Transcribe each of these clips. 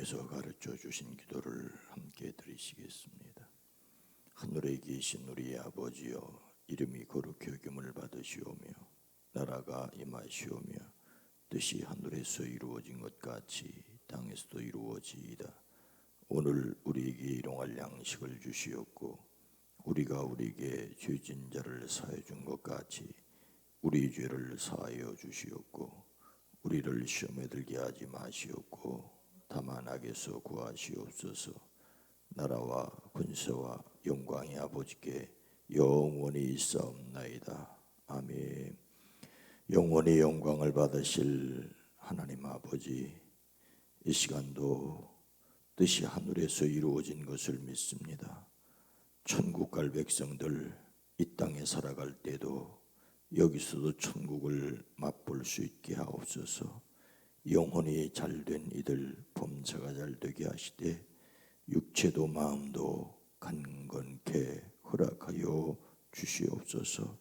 예수님께서 가르쳐 주신 기도를 함께 드리시겠습니다. 하늘에 계신 우리 아버지여, 이름이 거룩히 여김을 받으시오며 나라가 임하시오며 뜻이 하늘에서 이루어진 것 같이 땅에서도 이루어지이다. 오늘 우리에게 일용할 양식을 주시옵고 우리가 우리에게 죄진 자를 사하여 준 것 같이 우리 죄를 사하여 주시옵고 우리를 시험에 들게 하지 마시옵고 다만 악에서 구하시옵소서. 나라와 권세와 영광이 아버지께 영원히 있사옵나이다. 아멘. 영원히 영광을 받으실 하나님 아버지, 이 시간도 뜻이 하늘에서 이루어진 것을 믿습니다. 천국 갈 백성들 이 땅에 살아갈 때도 여기서도 천국을 맛볼 수 있게 하옵소서. 영혼이 잘된 이들 범사가 잘되게 하시되 육체도 마음도 강건케 허락하여 주시옵소서.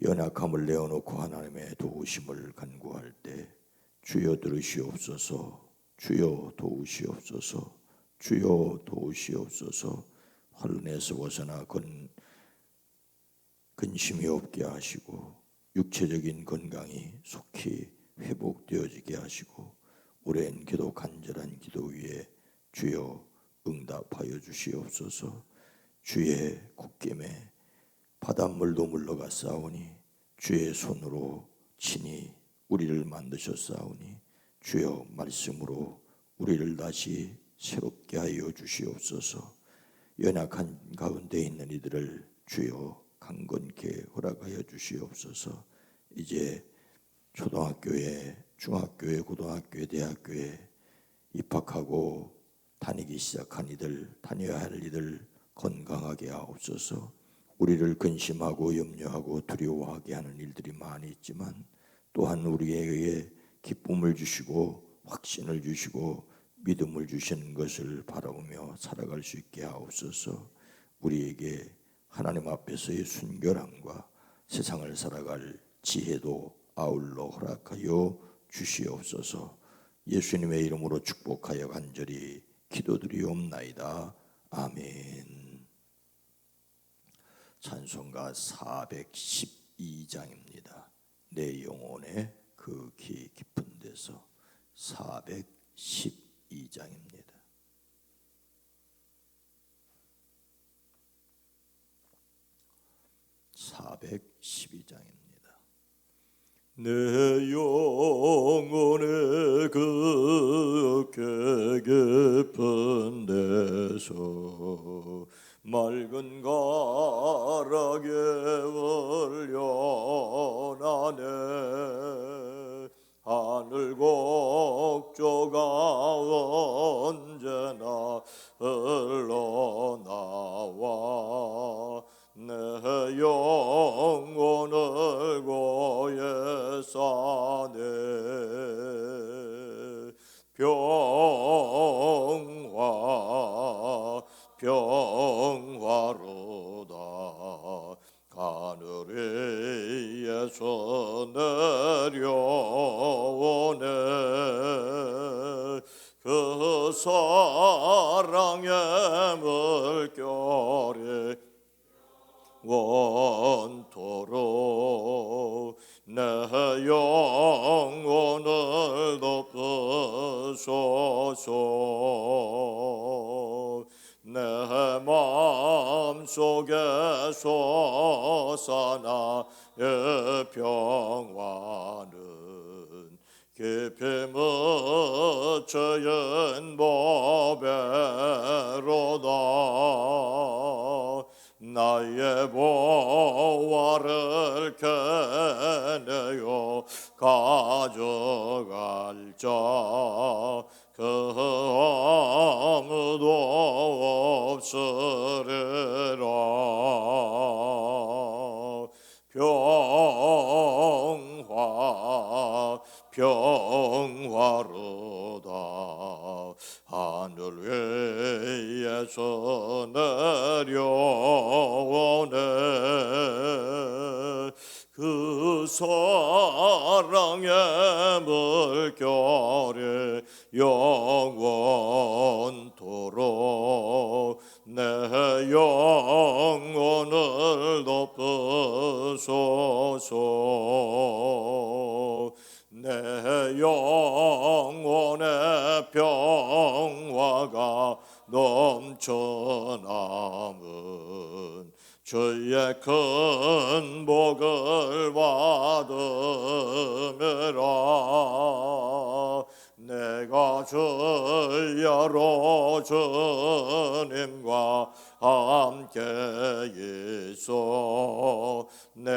연약함을 내어놓고 하나님의 도우심을 간구할 때 주여 들으시옵소서. 주여 도우시옵소서. 주여 도우시옵소서. 환난에서 벗어나 근심이 없게 하시고 육체적인 건강이 속히 회복되어지게 하시고 오랜 기도 간절한 기도 위에 주여 응답하여 주시옵소서. 주의 콧김에 바닷물도 물러갔사오니 주의 손으로 친히 우리를 만드셨사오니 주여 말씀으로 우리를 다시 새롭게 하여 주시옵소서. 연약한 가운데 있는 이들을 주여 강건케 허락하여 주시옵소서. 이제 초등학교에, 중학교에, 고등학교에, 대학교에 입학하고 다니기 시작한 이들, 다녀야 할 이들 건강하게 하옵소서. 우리를 근심하고 염려하고 두려워하게 하는 일들이 많이 있지만 또한 우리에게 기쁨을 주시고 확신을 주시고 믿음을 주시는 것을 바라보며 살아갈 수 있게 하옵소서. 우리에게 하나님 앞에서의 순결함과 세상을 살아갈 지혜도 아울러 허락하여 주시옵소서. 예수님의 이름으로 축복하여 간절히 기도드리옵나이다. 아멘. 찬송가 412장입니다. 내 영혼의 그 깊은 데서 412장입니다. 내 영혼의 그 깊은 데서 맑은 가락에 올려나네. 하늘 곡조가 언제나 흘러나와 내 영혼을 고에 싸네. 평화로다 하늘에서 내려오네. 그 사랑의 물결에 원토록 내 영혼을 덮으소서. 내 마음속에 솟아나의 평화는 깊이 묻혀인 보배로다. 나의 보화를 캐내어 가져갈 자 그 아무도 없으리라. 평화로다 하늘 위에서 내려오네. 그 사랑의 물결에 영원토록 영원을 높으소서. 내 영혼의 평화가 넘쳐남은 주의 큰 복을 받음이라. 내가 주야로 주님과 함께 있어 내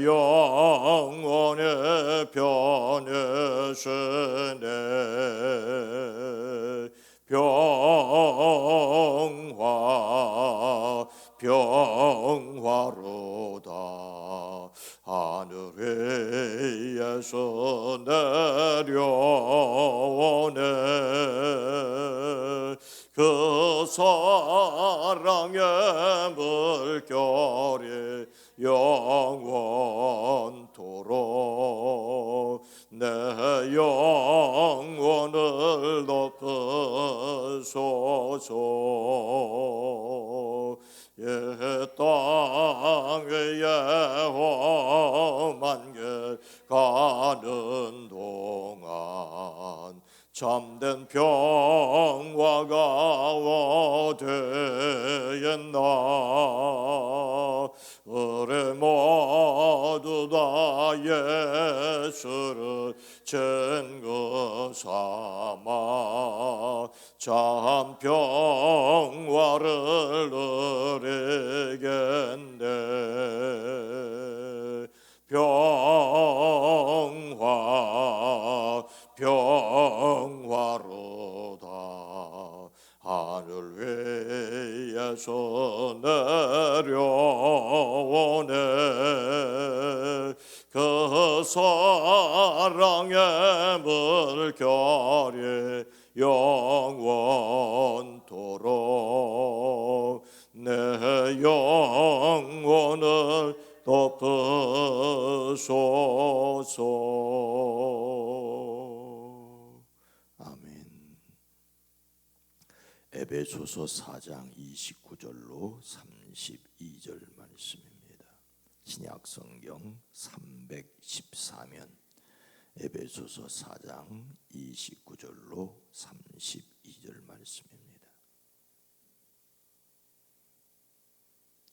영혼의 편이시네. 평화로다. 하늘 위에서 내려오네. 그 사랑의 물결이 영원토록 내 영혼을 높이소서. 이 땅 위에 험한 길 가는 동안 참된 평화가 어디있나. 우리 모두 다 예수를 증거 삼아 참 평화를 누리겠네. 평화로다. 하늘 위에서 내려오네. 그 사랑의 물결이 영원토록 내 영혼을 덮으소서. 아멘. 에베소서 4장 29절로 32절 말씀입니다. 신약 성경 314면 에베소서 4장 29절로 32절 말씀입니다.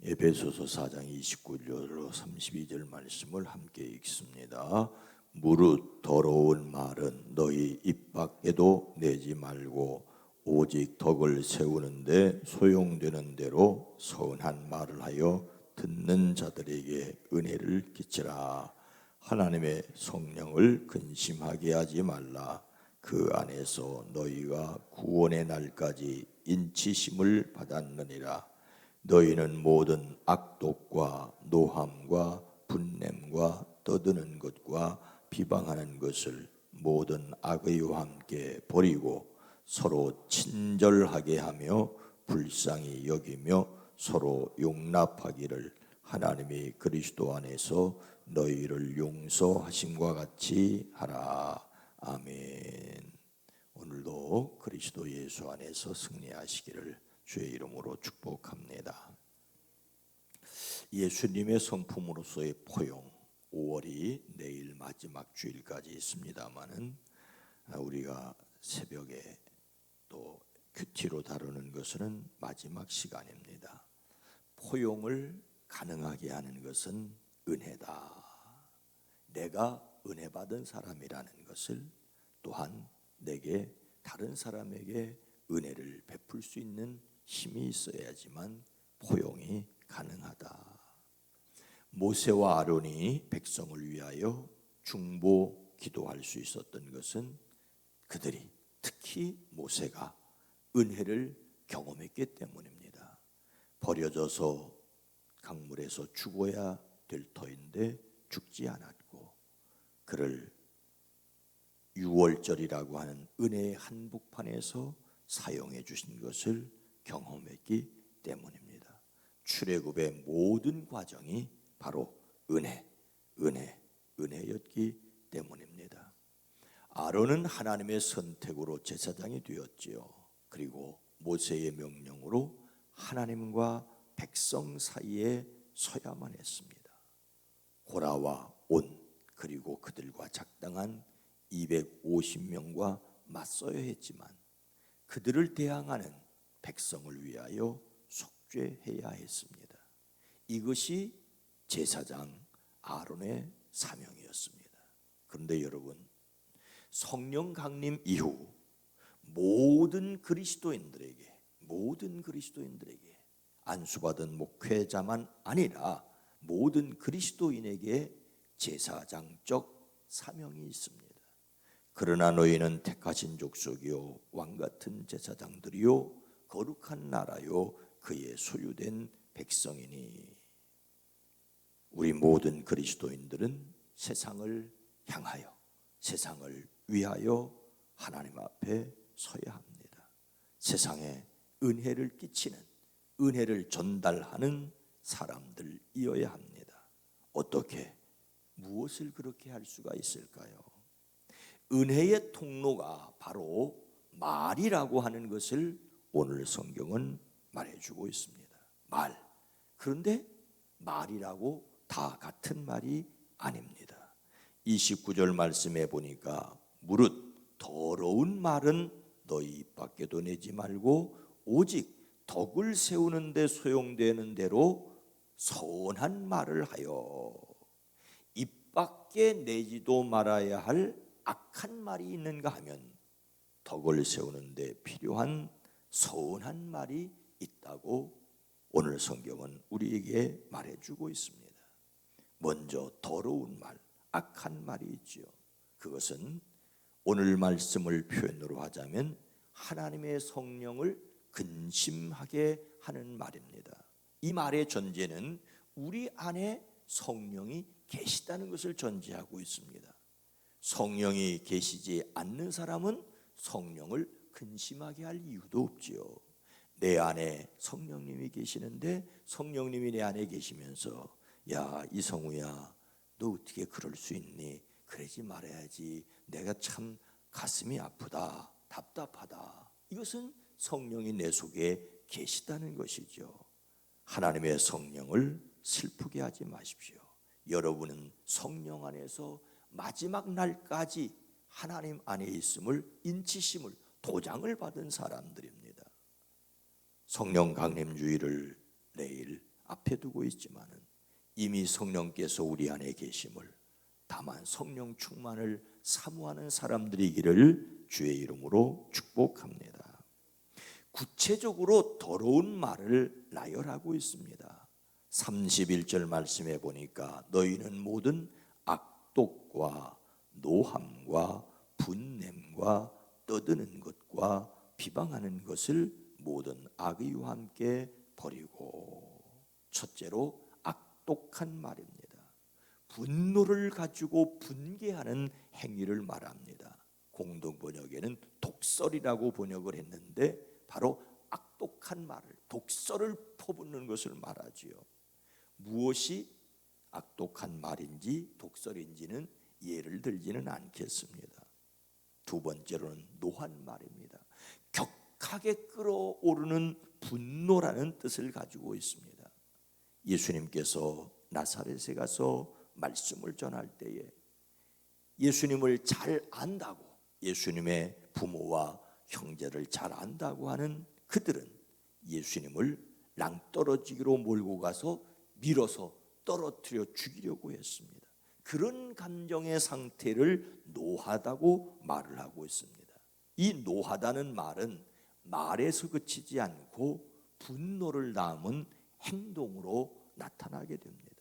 에베소서 4장 29절로 32절 말씀을 함께 읽습니다. 무릇 더러운 말은 너희 입 밖에도 내지 말고 오직 덕을 세우는데 소용되는 대로 선한 말을 하여 듣는 자들에게 은혜를 끼치라. 하나님의 성령을 근심하게 하지 말라. 그 안에서 너희가 구원의 날까지 인치심을 받았느니라. 너희는 모든 악독과 노함과 분냄과 떠드는 것과 비방하는 것을 모든 악의와 함께 버리고 서로 친절하게 하며 불쌍히 여기며 서로 용납하기를 하나님이 그리스도 안에서 너희를 용서하심과 같이 하라. 아멘. 오늘도 그리스도 예수 안에서 승리하시기를 주의 이름으로 축복합니다. 예수님의 성품으로서의 포용, 5월이 내일 마지막 주일까지 있습니다마는 우리가 새벽에 또 큐티로 다루는 것은 마지막 시간입니다. 포용을 가능하게 하는 것은 은혜다. 내가 은혜 받은 사람이라는 것을 또한 내게 다른 사람에게 은혜를 베풀 수 있는 힘이 있어야지만 포용이 가능하다. 모세와 아론이 백성을 위하여 중보 기도할 수 있었던 것은 그들이 특히 모세가 은혜를 경험했기 때문입니다. 버려져서 강물에서 죽어야 될 터인데 죽지 않았고 그를 유월절이라고 하는 은혜의 한복판에서 사용해 주신 것을 경험했기 때문입니다. 출애굽의 모든 과정이 바로 은혜였기 때문입니다. 아론은 하나님의 선택으로 제사장이 되었지요. 그리고 모세의 명령으로 하나님과 백성 사이에 서야만 했습니다. 고라와 온 그리고 그들과 작당한 250명과 맞서야 했지만 그들을 대항하는 백성을 위하여 속죄해야 했습니다. 이것이 제사장 아론의 사명이었습니다. 그런데 여러분, 성령 강림 이후 모든 그리스도인들에게 안수받은 목회자만 아니라 모든 그리스도인에게 제사장적 사명이 있습니다. 그러나 너희는 택하신 족속이요 왕같은 제사장들이요 거룩한 나라요 그의 소유된 백성이니. 우리 모든 그리스도인들은 세상을 향하여, 세상을 위하여 하나님 앞에 서야 합니다. 세상에 은혜를 끼치는, 은혜를 전달하는 사람들이어야 합니다. 어떻게, 무엇을 그렇게 할 수가 있을까요? 은혜의 통로가 바로 말이라고 하는 것을 오늘 성경은 말해주고 있습니다. 말. 그런데 말이라고 다 같은 말이 아닙니다. 29절 말씀에 보니까 무릇 더러운 말은 너희 입 밖에도 내지 말고 오직 덕을 세우는 데 소용되는 대로 선한 말을 하여. 입 밖에 내지도 말아야 할 악한 말이 있는가 하면 덕을 세우는 데 필요한 선한 말이 있다고 오늘 성경은 우리에게 말해주고 있습니다. 먼저 더러운 말, 악한 말이 있지요. 그것은 오늘 말씀을 표현으로 하자면 하나님의 성령을 근심하게 하는 말입니다. 이 말의 전제는 우리 안에 성령이 계시다는 것을 전제하고 있습니다. 성령이 계시지 않는 사람은 성령을 근심하게 할 이유도 없지요. 내 안에 성령님이 계시는데 성령님이 내 안에 계시면서 야, 이성우야, 너 어떻게 그럴 수 있니? 그러지 말아야지. 내가 참 가슴이 아프다, 답답하다. 이것은 성령이 내 속에 계시다는 것이죠. 하나님의 성령을 슬프게 하지 마십시오. 여러분은 성령 안에서 마지막 날까지 하나님 안에 있음을, 인치심을, 도장을 받은 사람들입니다. 성령 강림주의를 내일 앞에 두고 있지만은 이미 성령께서 우리 안에 계심을, 다만 성령 충만을 사모하는 사람들이기를 주의 이름으로 축복합니다. 구체적으로 더러운 말을 나열하고 있습니다. 31절 말씀에 보니까 너희는 모든 악독과 노함과 분냄과 떠드는 것과 비방하는 것을 모든 악의와 함께 버리고. 첫째로 악독한 말입니다. 분노를 가지고 분개하는 행위를 말합니다. 공동 번역에는 독설이라고 번역을 했는데 바로 악독한 말을, 독설을 퍼붓는 것을 말하지요. 무엇이 악독한 말인지 독설인지는 예를 들지는 않겠습니다. 두 번째로는 노한 말입니다. 격하게 끓어오르는 분노라는 뜻을 가지고 있습니다. 예수님께서 나사렛에 가서 말씀을 전할 때에 예수님을 잘 안다고, 예수님의 부모와 형제를 잘 안다고 하는 그들은 예수님을 낭떠러지기로 몰고 가서 밀어서 떨어뜨려 죽이려고 했습니다. 그런 감정의 상태를 노하다고 말을 하고 있습니다. 이 노하다는 말은 말에서 그치지 않고 분노를 담은 행동으로 나타나게 됩니다.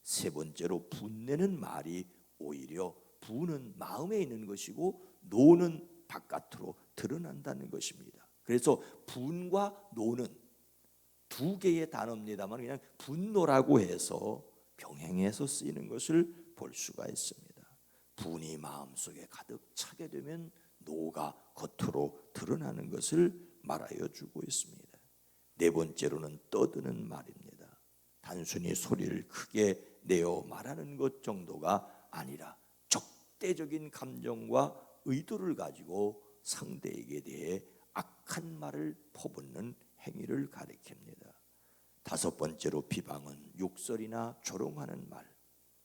세 번째로 분내는 말이 오히려 부는 마음에 있는 것이고 노는 바깥으로 드러난다는 것입니다. 그래서 분과 노는 두 개의 단어입니다만 그냥 분노라고 해서 병행해서 쓰이는 것을 볼 수가 있습니다. 분이 마음속에 가득 차게 되면 노가 겉으로 드러나는 것을 말하여 주고 있습니다. 네 번째로는 떠드는 말입니다. 단순히 소리를 크게 내어 말하는 것 정도가 아니라 적대적인 감정과 의도를 가지고 상대에게 대해 악한 말을 퍼붓는 행위를 가리킵니다. 다섯 번째로 비방은 욕설이나 조롱하는 말,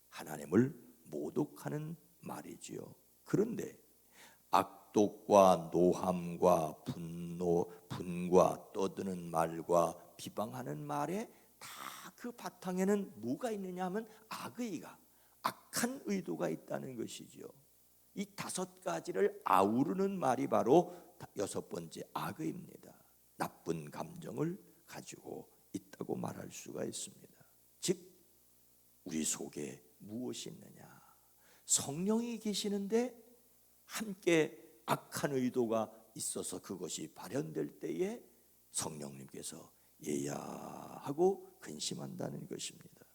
하나님을 모독하는 말이지요. 그런데 악독과 노함과 분노, 분과 떠드는 말과 비방하는 말에 다 그 바탕에는 뭐가 있느냐 하면 악의가, 악한 의도가 있다는 것이죠. 이 다섯 가지를 아우르는 말이 바로 여섯 번째 악의입니다. 나쁜 감정을 가지고 있다고 말할 수가 있습니다. 즉 우리 속에 무엇이 있느냐? 성령이 계시는데 함께 악한 의도가 있어서 그것이 발현될 때에 성령님께서 얘야 하고 근심한다는 것입니다.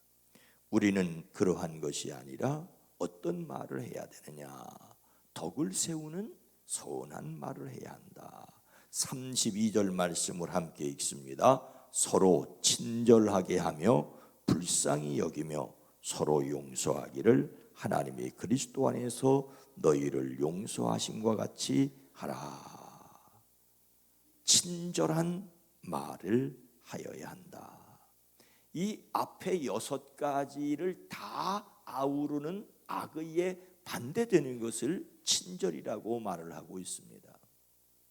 우리는 그러한 것이 아니라 어떤 말을 해야 되느냐? 덕을 세우는 선한 말을 해야 한다. 32절 말씀을 함께 읽습니다. 서로 친절하게 하며 불쌍히 여기며 서로 용서하기를 하나님이 그리스도 안에서 너희를 용서하심과 같이 하라. 친절한 말을 하여야 한다. 이 앞에 여섯 가지를 다 아우르는 악의에 반대되는 것을 친절이라고 말을 하고 있습니다.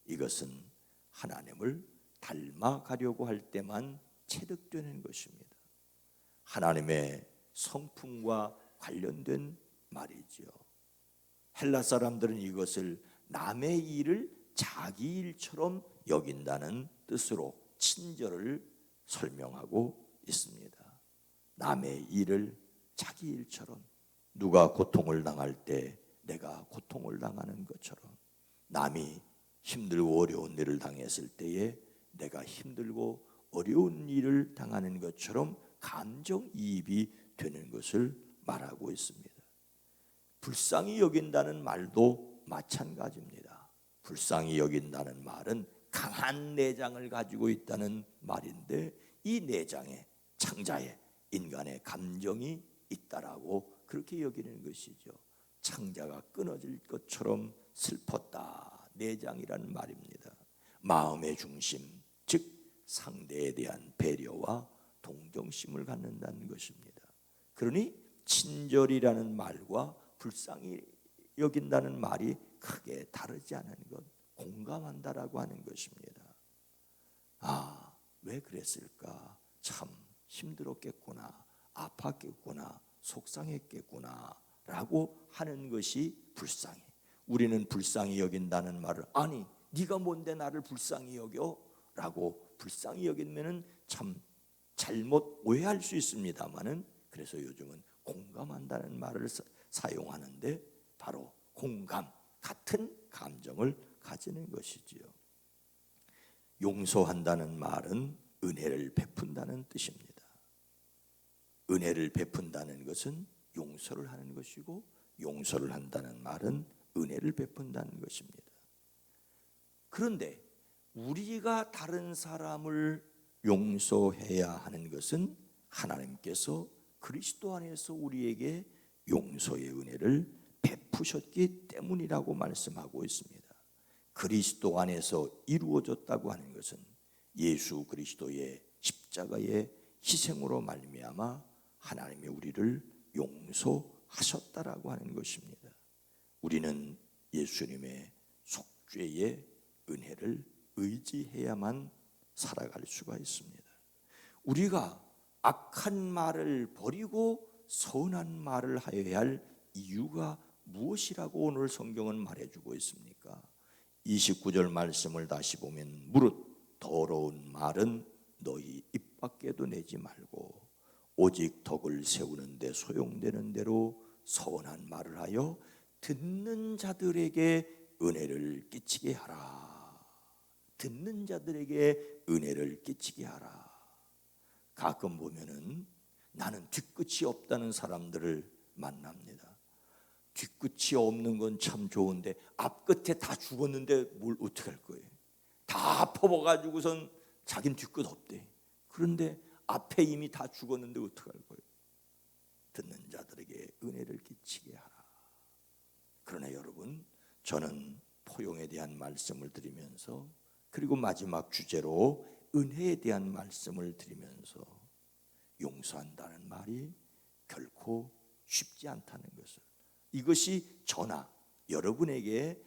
이것은 하나님을 닮아가려고 할 때만 체득되는 것입니다. 하나님의 성품과 관련된 말이지요. 헬라 사람들은 이것을 남의 일을 자기 일처럼 여긴다는 뜻으로 친절을 설명하고 있습니다. 남의 일을 자기 일처럼, 누가 고통을 당할 때 내가 고통을 당하는 것처럼, 남이 힘들고 어려운 일을 당했을 때에 내가 힘들고 어려운 일을 당하는 것처럼 감정이입이 되는 것을 말하고 있습니다. 불쌍히 여긴다는 말도 마찬가지입니다. 불쌍히 여긴다는 말은 강한 내장을 가지고 있다는 말인데, 이 내장에 창자에 인간의 감정이 있다라고 그렇게 여기는 것이죠. 창자가 끊어질 것처럼 슬펐다. 내장이라는 말입니다. 마음의 중심, 즉 상대에 대한 배려와 동정심을 갖는다는 것입니다. 그러니 친절이라는 말과 불쌍히 여긴다는 말이 크게 다르지 않은 것, 공감한다라고 하는 것입니다. 아, 왜 그랬을까? 참 힘들었겠구나, 아팠겠구나, 속상했겠구나 라고 하는 것이 불쌍히. 우리는 불쌍히 여긴다는 말을, 아니 네가 뭔데 나를 불쌍히 여겨? 라고 불쌍히 여기면은 참 잘못 오해할 수 있습니다만은, 그래서 요즘은 공감한다는 말을 사용하는데 바로 공감, 같은 감정을 가지는 것이지요. 용서한다는 말은 은혜를 베푼다는 뜻입니다. 은혜를 베푼다는 것은 용서를 하는 것이고, 용서를 한다는 말은 은혜를 베푼다는 것입니다. 그런데 우리가 다른 사람을 용서해야 하는 것은 하나님께서 그리스도 안에서 우리에게 용서의 은혜를 베푸셨기 때문이라고 말씀하고 있습니다. 그리스도 안에서 이루어졌다고 하는 것은 예수 그리스도의 십자가의 희생으로 말미암아 하나님이 우리를 용서하셨다라고 하는 것입니다. 우리는 예수님의 속죄의 은혜를 의지해야만 살아갈 수가 있습니다. 우리가 악한 말을 버리고 선한 말을 하여야 할 이유가 무엇이라고 오늘 성경은 말해주고 있습니까? 29절 말씀을 다시 보면, 무릇 더러운 말은 너희 입 밖에도 내지 말고 오직 덕을 세우는 데 소용되는 대로 선한 말을 하여 듣는 자들에게 은혜를 끼치게 하라. 듣는 자들에게 은혜를 끼치게 하라. 가끔 보면은 나는 뒤끝이 없다는 사람들을 만납니다. 뒤끝이 없는 건 참 좋은데 앞끝에 다 죽었는데 뭘 어떻게 할 거예요? 다 퍼버가지고선 자긴 뒤끝 없대. 그런데 앞에 이미 다 죽었는데 어떻게 할 거예요? 듣는 자들에게 은혜를 끼치게 하라. 그러나 여러분, 저는 포용에 대한 말씀을 드리면서, 그리고 마지막 주제로 은혜에 대한 말씀을 드리면서 용서한다는 말이 결코 쉽지 않다는 것을, 이것이 저나 여러분에게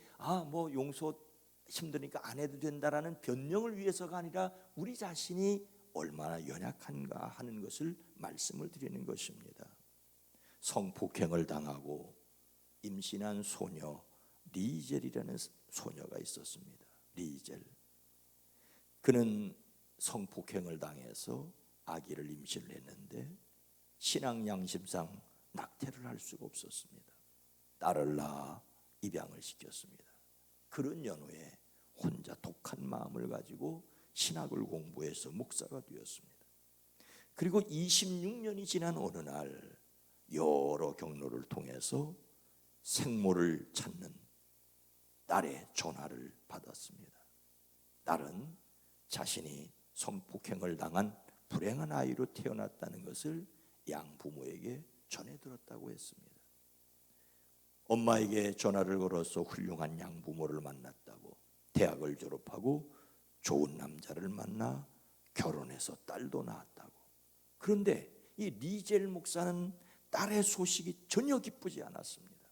뭐 용서 힘드니까 안 해도 된다라는 변명을 위해서가 아니라 우리 자신이 얼마나 연약한가 하는 것을 말씀을 드리는 것입니다. 성폭행을 당하고 임신한 소녀 리젤이라는 소녀가 있었습니다. 리젤. 그는 성폭행을 당해서 아기를 임신을 했는데 신앙 양심상 낙태를 할 수가 없었습니다. 딸을 낳아 입양을 시켰습니다. 그런 연후에 혼자 독한 마음을 가지고 신학을 공부해서 목사가 되었습니다. 그리고 26년이 지난 어느 날 여러 경로를 통해서 생모를 찾는 딸의 전화를 받았습니다. 딸은 자신이 성폭행을 당한 불행한 아이로 태어났다는 것을 양부모에게 전해 들었다고 했습니다. 엄마에게 전화를 걸어서 훌륭한 양부모를 만났다고, 대학을 졸업하고 좋은 남자를 만나 결혼해서 딸도 낳았다고. 그런데 이 리젤 목사는 딸의 소식이 전혀 기쁘지 않았습니다.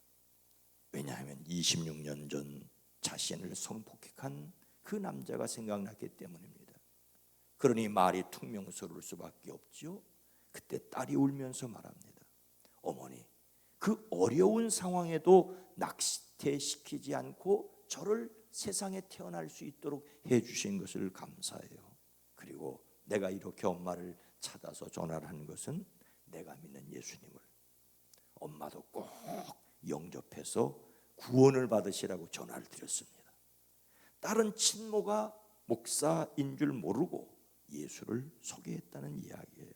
왜냐하면 26년 전 자신을 성폭행한 그 남자가 생각났기 때문입니다. 그러니 말이 퉁명스러울 수밖에 없죠. 그때 딸이 울면서 말합니다. 어머니, 그 어려운 상황에도 낙태시키지 않고 저를 세상에 태어날 수 있도록 해주신 것을 감사해요. 그리고 내가 이렇게 엄마를 찾아서 전화를 한 것은 내가 믿는 예수님을, 엄마도 꼭 영접해서 구원을 받으시라고 전화를 드렸습니다. 딸은 친모가 목사인 줄 모르고 예수를 소개했다는 이야기예요.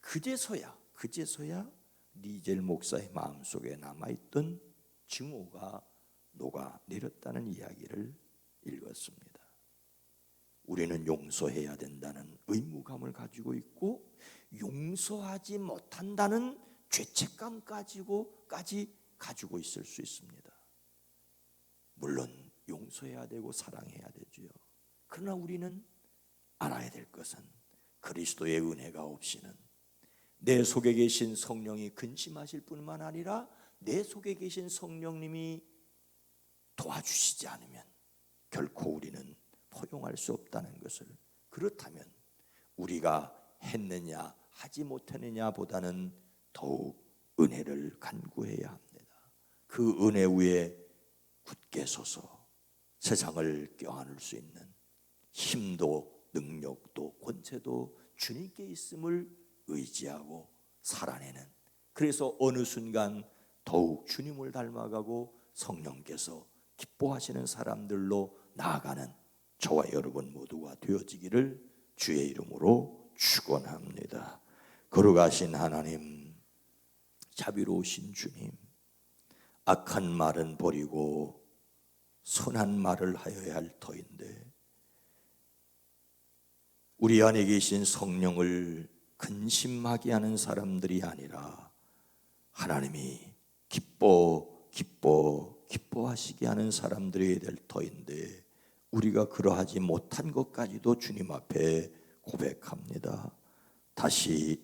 그제서야 리젤 목사의 마음속에 남아있던 증오가 녹아내렸다는 이야기를 읽었습니다. 우리는 용서해야 된다는 의무감을 가지고 있고 용서하지 못한다는 죄책감까지 가지고 있을 수 있습니다. 물론 용서해야 되고 사랑해야 되지요. 그러나 우리는 알아야 될 것은 그리스도의 은혜가 없이는 내 속에 계신 성령이 근심하실 뿐만 아니라 내 속에 계신 성령님이 도와주시지 않으면 결코 우리는 포용할 수 없다는 것을, 그렇다면 우리가 했느냐 하지 못했느냐 보다는 더욱 은혜를 간구해야 합니다. 그 은혜 위에 굳게 서서 세상을 껴안을 수 있는 힘도 능력도 권세도 주님께 있음을 의지하고 살아내는, 그래서 어느 순간 더욱 주님을 닮아가고 성령께서 기뻐하시는 사람들로 나아가는 저와 여러분 모두가 되어지기를 주의 이름으로 축원합니다. 거룩하신 하나님, 자비로우신 주님, 악한 말은 버리고 선한 말을 하여야 할 터인데 우리 안에 계신 성령을 근심하게 하는 사람들이 아니라 하나님이 기뻐하시게 하는 사람들이 될 터인데 우리가 그러하지 못한 것까지도 주님 앞에 고백합니다. 다시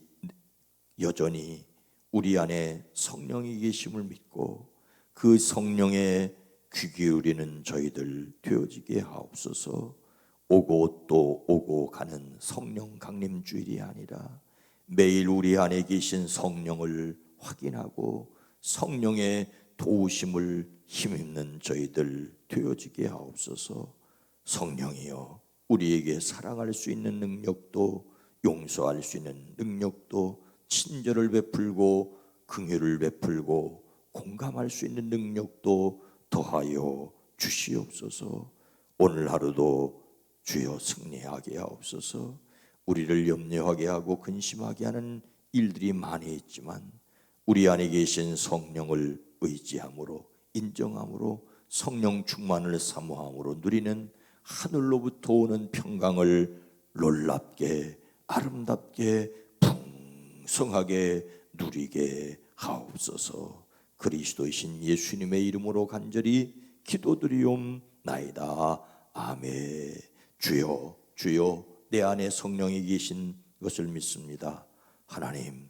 여전히 우리 안에 성령이 계심을 믿고 그 성령에 귀 기울이는 저희들 되어지게 하옵소서. 오고 또 오고 가는 성령 강림 주일이 아니라 매일 우리 안에 계신 성령을 확인하고 성령의 도우심을 힘입는 저희들 되어지게 하옵소서. 성령이여, 우리에게 사랑할 수 있는 능력도 용서할 수 있는 능력도 친절을 베풀고 긍휼을 베풀고 공감할 수 있는 능력도 더하여 주시옵소서. 오늘 하루도 주여 승리하게 하옵소서. 우리를 염려하게 하고 근심하게 하는 일들이 많이 있지만 우리 안에 계신 성령을 의지함으로 인정함으로 성령 충만을 사모함으로 누리는 하늘로부터 오는 평강을 놀랍게 아름답게 풍성하게 누리게 하옵소서. 그리스도이신 예수님의 이름으로 간절히 기도드리옵나이다. 아멘. 주여 내 안에 성령이 계신 것을 믿습니다. 하나님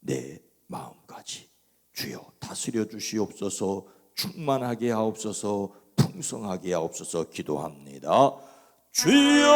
내 마음까지 주여 다스려 주시옵소서. 충만하게 하옵소서. 풍성하게 하옵소서. 기도합니다. 주여